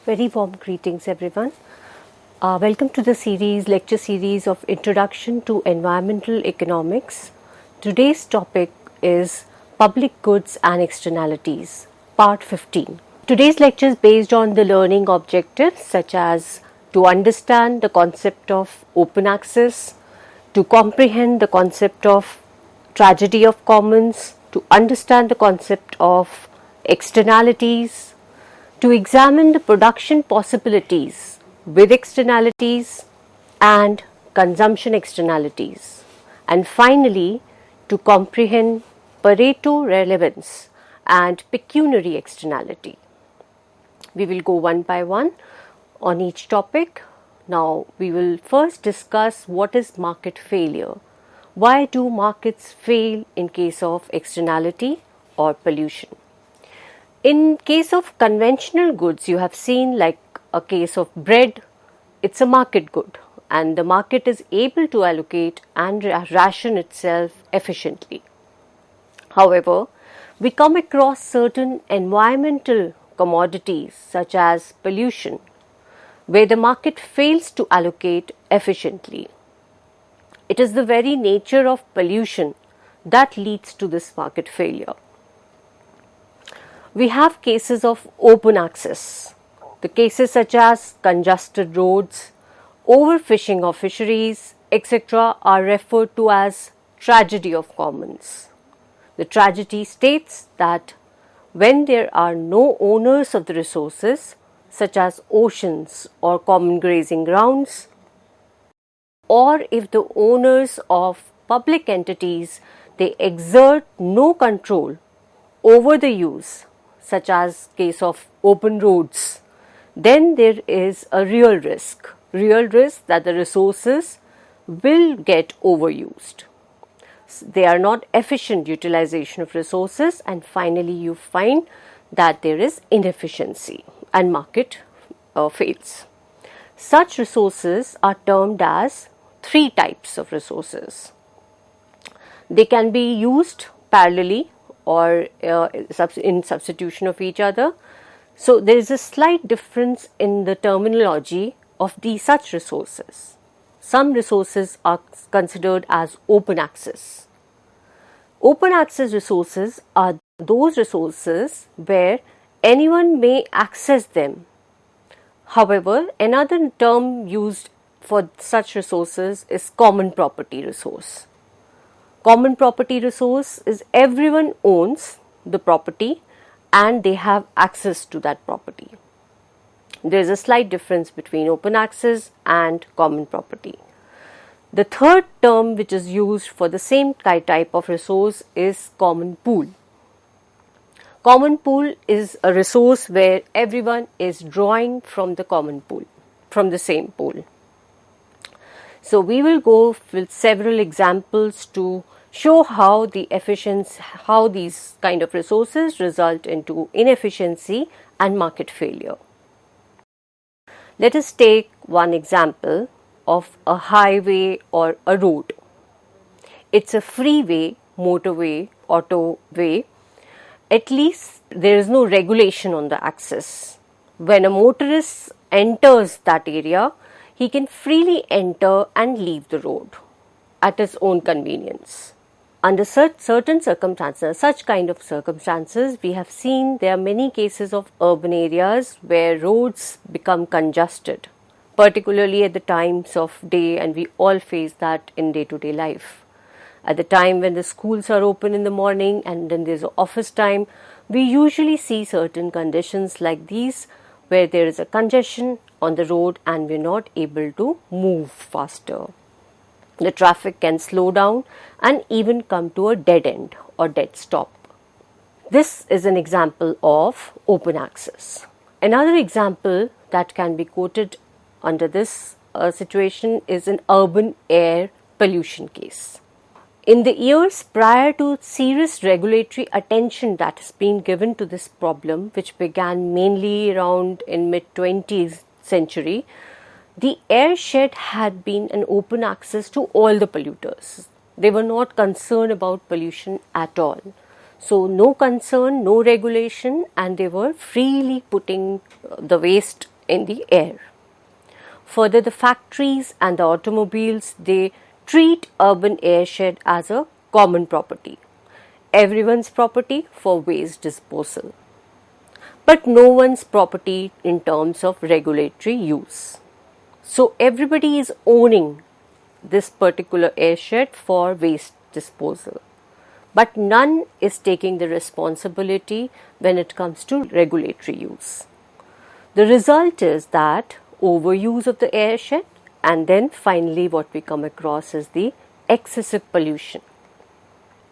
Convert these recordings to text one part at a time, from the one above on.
Very warm greetings, everyone. Welcome to the lecture series of Introduction to Environmental Economics. Today's topic is Public Goods and Externalities, Part 15. Today's lecture is based on the learning objectives such as to understand the concept of open access, to comprehend the concept of tragedy of commons, to understand the concept of externalities, to examine the production possibilities with externalities and consumption externalities, and finally to comprehend Pareto relevance and pecuniary externality. We will go one by one on each topic. Now we will first discuss what is market failure. Why do markets fail in case of externality or pollution? In case of conventional goods, you have seen like a case of bread, it's a market good and the market is able to allocate and ration itself efficiently. However, we come across certain environmental commodities such as pollution, where the market fails to allocate efficiently. It is the very nature of pollution that leads to this market failure. We have cases of open access. The cases such as congested roads, overfishing of fisheries, etc. are referred to as tragedy of commons. The tragedy states that when there are no owners of the resources, such as oceans or common grazing grounds, or if the owners of public entities, they exert no control over the use, such as case of open roads, then there is a real risk that the resources will get overused. They are not efficient utilization of resources, and finally you find that there is inefficiency and market fails. Such resources are termed as three types of resources. They can be used parallelly or in substitution of each other. So there is a slight difference in the terminology of such resources. Some resources are considered as open access. Open access resources are those resources where anyone may access them. However, another term used for such resources is common property resource. Common property resource is everyone owns the property and they have access to that property. There is a slight difference between open access and common property. The third term which is used for the same type of resource is common pool. Common pool is a resource where everyone is drawing from the common pool, from the same pool. So we will go with several examples to show how these kind of resources result into inefficiency and market failure. Let us take one example of a highway or a road. It's a freeway, motorway, autoway. At least there is no regulation on the access. When a motorist enters that area, he can freely enter and leave the road at his own convenience. Under certain circumstances, such kind of circumstances, we have seen there are many cases of urban areas where roads become congested, particularly at the times of day, and we all face that in day-to-day life. At the time when the schools are open in the morning and then there's office time, we usually see certain conditions like these where there is a congestion on the road and we're not able to move faster. The traffic can slow down and even come to a dead end or dead stop. This is an example of open access. Another example that can be quoted under this situation is an urban air pollution case. In the years prior to serious regulatory attention that has been given to this problem, which began mainly around in mid-20th century, the airshed had been an open access to all the polluters. They were not concerned about pollution at all. So no concern, no regulation, and they were freely putting the waste in the air. Further, the factories and the automobiles, they treat urban airshed as a common property, everyone's property for waste disposal, but no one's property in terms of regulatory use. So everybody is owning this particular airshed for waste disposal, but none is taking the responsibility when it comes to regulatory use. The result is that overuse of the airshed, and then finally what we come across is the excessive pollution.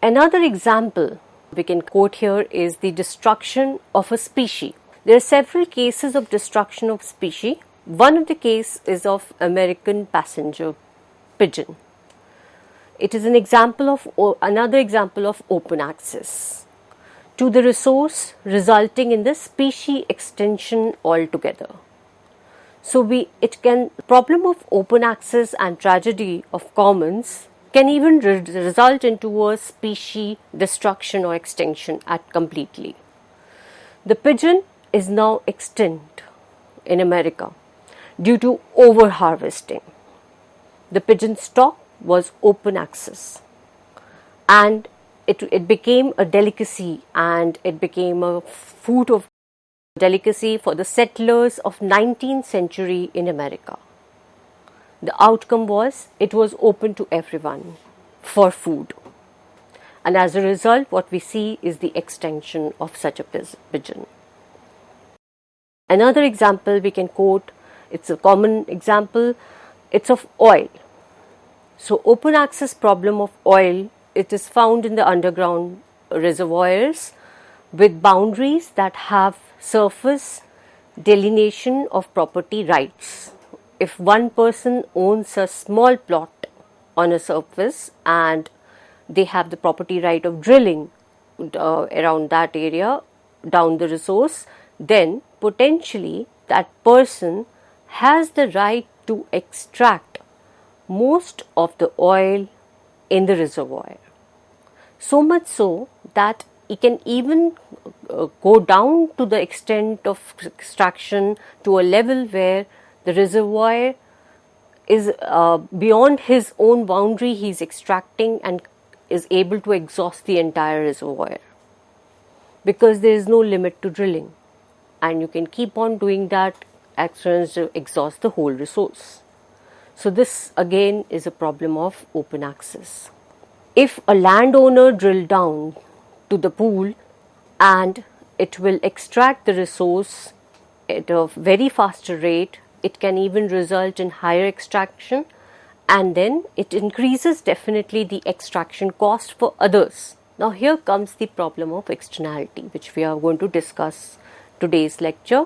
Another example we can quote here is the destruction of a species. There are several cases of destruction of species. One of the cases is of American passenger pigeon. It is another example of open access to the resource, resulting in the species extinction altogether. So problem of open access and tragedy of commons can even result into a species destruction or extinction completely. The pigeon is now extinct in America due to over-harvesting. The pigeon stock was open access, and it became a delicacy, and it became a food of delicacy for the settlers of 19th century in America. The outcome was it was open to everyone for food, and as a result what we see is the extinction of such a pigeon. Another example we can quote, it's a common example, it's of oil. So open access problem of oil, it is found in the underground reservoirs with boundaries that have surface delineation of property rights. If one person owns a small plot on a surface and they have the property right of drilling around that area down the resource, then potentially that person has the right to extract most of the oil in the reservoir. So much so that it can even go down to the extent of extraction to a level where the reservoir is beyond his own boundary, he is extracting and is able to exhaust the entire reservoir, because there is no limit to drilling, and you can keep on doing that to exhaust the whole resource. So this again is a problem of open access. If a landowner drill down to the pool and it will extract the resource at a very faster rate, it can even result in higher extraction, and then it increases definitely the extraction cost for others. Now here comes the problem of externality, which we are going to discuss today's lecture.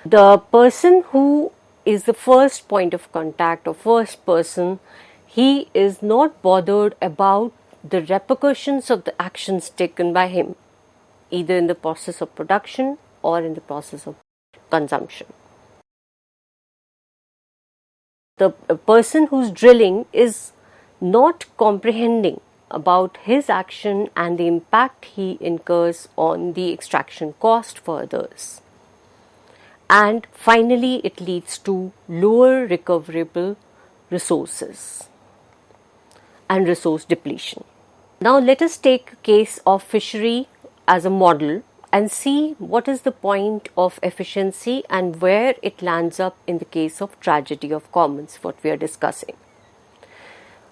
The person who is the first point of contact or first person, he is not bothered about the repercussions of the actions taken by him, either in the process of production or in the process of consumption. The person who's drilling is not comprehending about his action and the impact he incurs on the extraction cost for others. And finally, it leads to lower recoverable resources and resource depletion. Now let us take a case of fishery as a model and see what is the point of efficiency and where it lands up in the case of tragedy of commons, what we are discussing.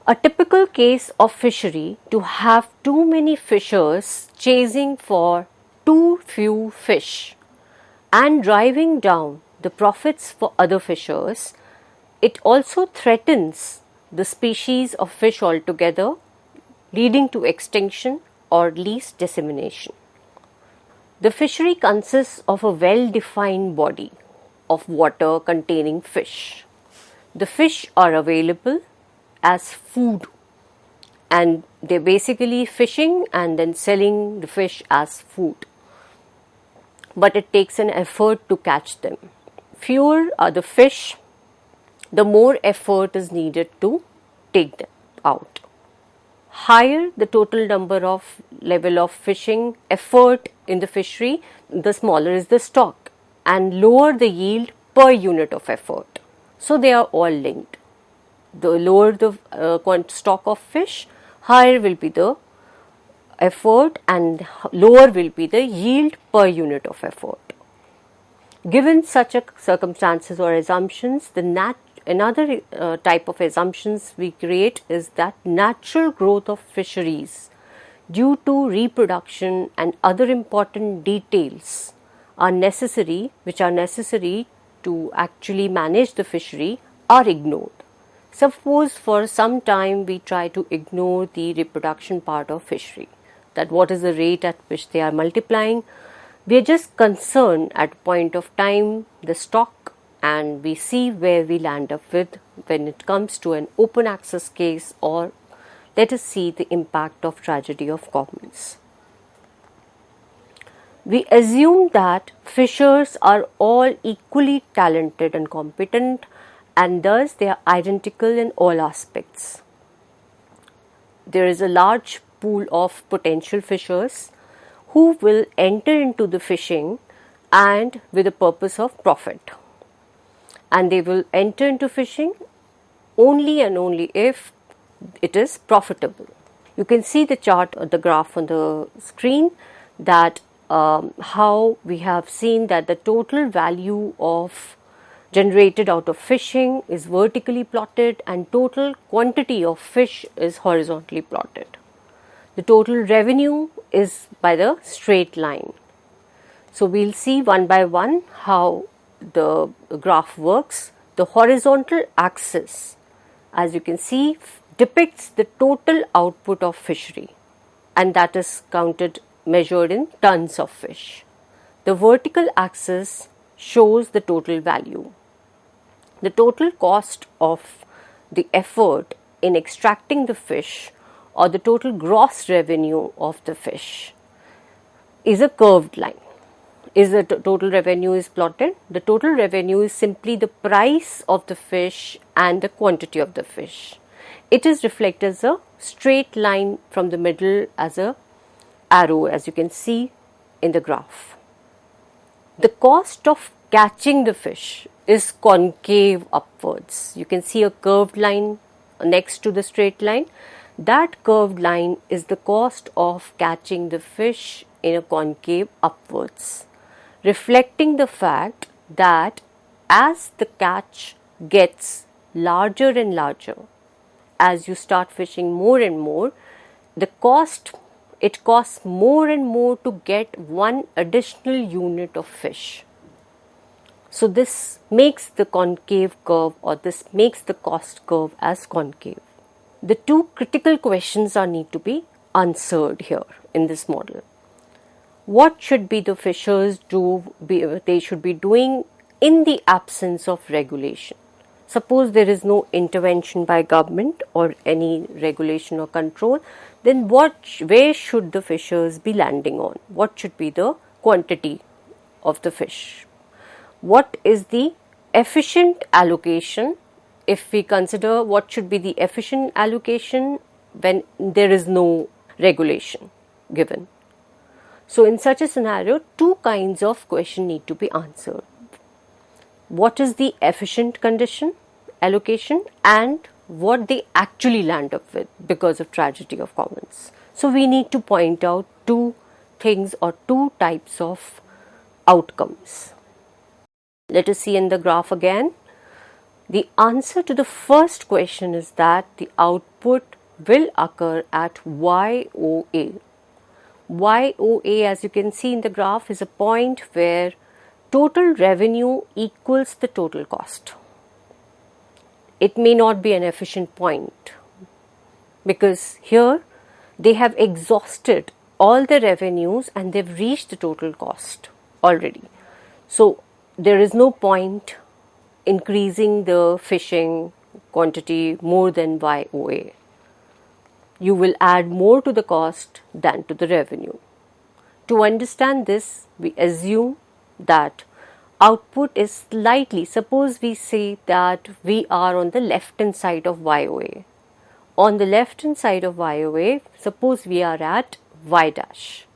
A typical case of fishery to have too many fishers chasing for too few fish and driving down the profits for other fishers, it also threatens the species of fish altogether, leading to extinction or at least dissemination. The fishery consists of a well-defined body of water containing fish. The fish are available as food, and they're basically fishing and then selling the fish as food. But it takes an effort to catch them. Fewer are the fish, the more effort is needed to take them out. Higher the total number of level of fishing effort in the fishery, the smaller is the stock, and lower the yield, per unit of effort. So they are all linked. The lower the stock of fish, higher will be the effort and lower will be the yield per unit of effort. Given such a circumstances or assumptions, another type of assumptions we create is that natural growth of fisheries due to reproduction and other important details are necessary, which are necessary to actually manage the fishery, are ignored. Suppose for some time we try to ignore the reproduction part of fishery, that what is the rate at which they are multiplying. We are just concerned at point of time the stock, and we see where we land up with when it comes to an open access case, or let us see the impact of tragedy of commons. We assume that fishers are all equally talented and competent, and thus they are identical in all aspects. There is a large pool of potential fishers who will enter into the fishing and with the purpose of profit. And they will enter into fishing only and only if it is profitable. You can see the chart or the graph on the screen that how we have seen that the total value of generated out of fishing is vertically plotted and total quantity of fish is horizontally plotted. The total revenue is by the straight line. So we'll see one by one how the graph works. The horizontal axis, as you can see, depicts the total output of fishery, and that is measured in tons of fish. The vertical axis shows the total value. The total cost of the effort in extracting the fish, or the total gross revenue of the fish, is a curved line. Is the total revenue is plotted? The total revenue is simply the price of the fish and the quantity of the fish. It is reflected as a straight line from the middle as a arrow, as you can see in the graph. The cost of catching the fish is concave upwards. You can see a curved line next to the straight line. That curved line is the cost of catching the fish in a concave upwards, reflecting the fact that as the catch gets larger and larger, as you start fishing more and more, it costs more and more to get one additional unit of fish. So this makes the concave curve, or this makes the cost curve as concave. The two critical questions need to be answered here in this model. What should be the fishers they should be doing in the absence of regulation? Suppose there is no intervention by government or any regulation or control, then where should the fishers be landing on? What should be the quantity of the fish? What is the efficient allocation? If we consider what should be the efficient allocation when there is no regulation given. So in such a scenario, two kinds of questions need to be answered. What is the efficient allocation, and what they actually land up with because of tragedy of commons. So we need to point out two things or two types of outcomes. Let us see in the graph again. The answer to the first question is that the output will occur at YOA. YOA, as you can see in the graph, is a point where total revenue equals the total cost. It may not be an efficient point because here they have exhausted all the revenues and they've reached the total cost already. So there is no point increasing the fishing quantity more than YOA. You will add more to the cost than to the revenue. To understand this, we assume that output is slightly, suppose we say that we are on the left hand side of YOA. On the left hand side of YOA, suppose we are at Y dash.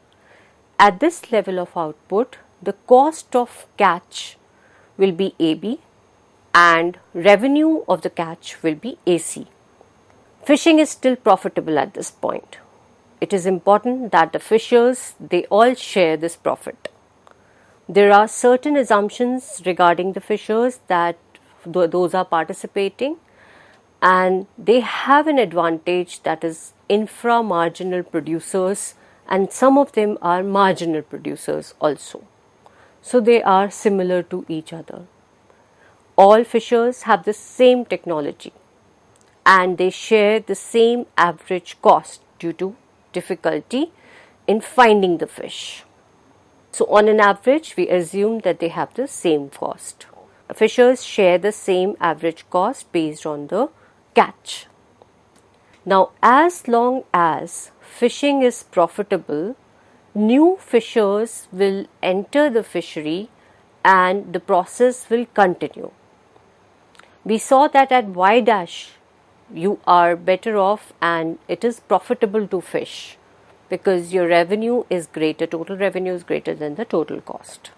At this level of output, the cost of catch will be AB and revenue of the catch will be AC. Fishing is still profitable at this point. It is important that the fishers, they all share this profit. There are certain assumptions regarding the fishers that those are participating, and they have an advantage, that is infra-marginal producers, and some of them are marginal producers also. So they are similar to each other. All fishers have the same technology and they share the same average cost due to difficulty in finding the fish. So on an average, we assume that they have the same cost. Fishers share the same average cost based on the catch. Now, as long as fishing is profitable, new fishers will enter the fishery and the process will continue. We saw that at Y dash, you are better off and it is profitable to fish because your revenue is greater, total revenue is greater than the total cost.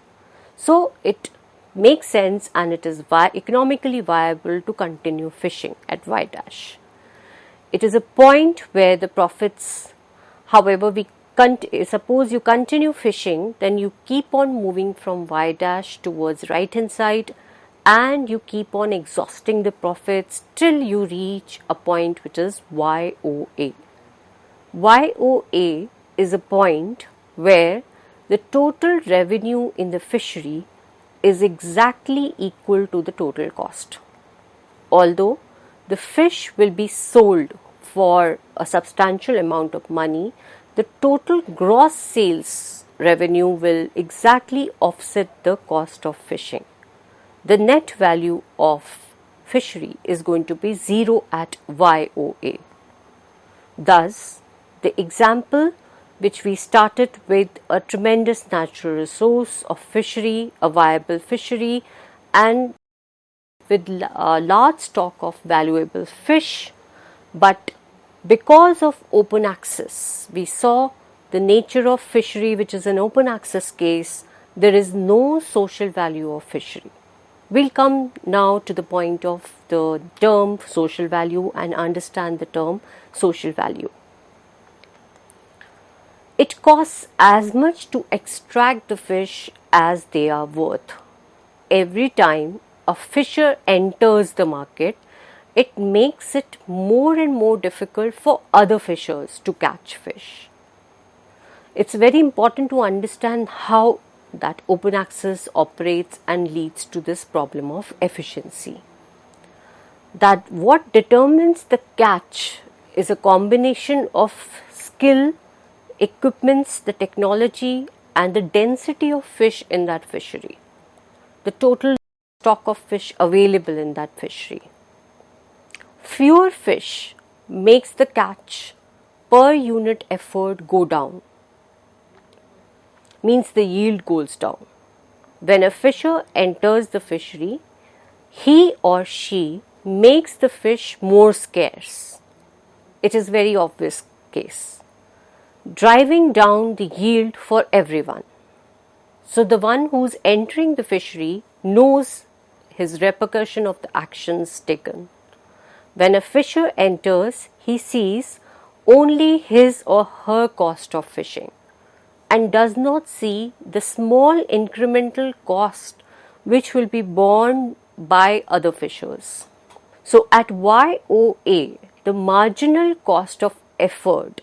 So it makes sense and it is economically viable to continue fishing at Y dash. It is a point where the profits, however, suppose you continue fishing, then you keep on moving from Y dash towards right hand side and you keep on exhausting the profits till you reach a point which is YOA. YOA is a point where the total revenue in the fishery is exactly equal to the total cost. Although the fish will be sold for a substantial amount of money, the total gross sales revenue will exactly offset the cost of fishing. The net value of fishery is going to be 0 at YOA. Thus, the example which we started with, a tremendous natural resource of fishery, a viable fishery, and with a large stock of valuable fish, but because of open access, we saw the nature of fishery, which is an open access case, there is no social value of fishery. We'll come now to the point of the term social value and understand the term social value. It costs as much to extract the fish as they are worth. Every time a fisher enters the market, it makes it more and more difficult for other fishers to catch fish. It's very important to understand how that open access operates and leads to this problem of efficiency. That what determines the catch is a combination of skill, equipments, the technology, and the density of fish in that fishery, the total stock of fish available in that fishery. Fewer fish makes the catch per unit effort go down, means the yield goes down. When a fisher enters the fishery, he or she makes the fish more scarce. It is very obvious case, driving down the yield for everyone. So the one who's entering the fishery knows his repercussion of the actions taken. When a fisher enters, he sees only his or her cost of fishing and does not see the small incremental cost which will be borne by other fishers. So at YOA, the marginal cost of effort,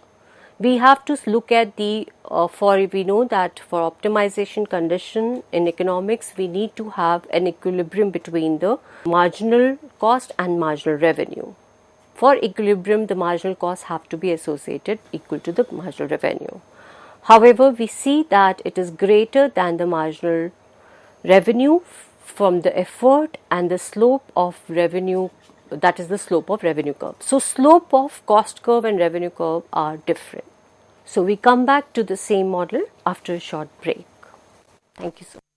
we have to look at we know that for optimization condition in economics, we need to have an equilibrium between the marginal cost and marginal revenue. For equilibrium, the marginal costs have to be associated equal to the marginal revenue. However, we see that it is greater than the marginal revenue from the effort and the slope of revenue, that is the slope of revenue curve. So slope of cost curve and revenue curve are different. So we come back to the same model after a short break. Thank you so much.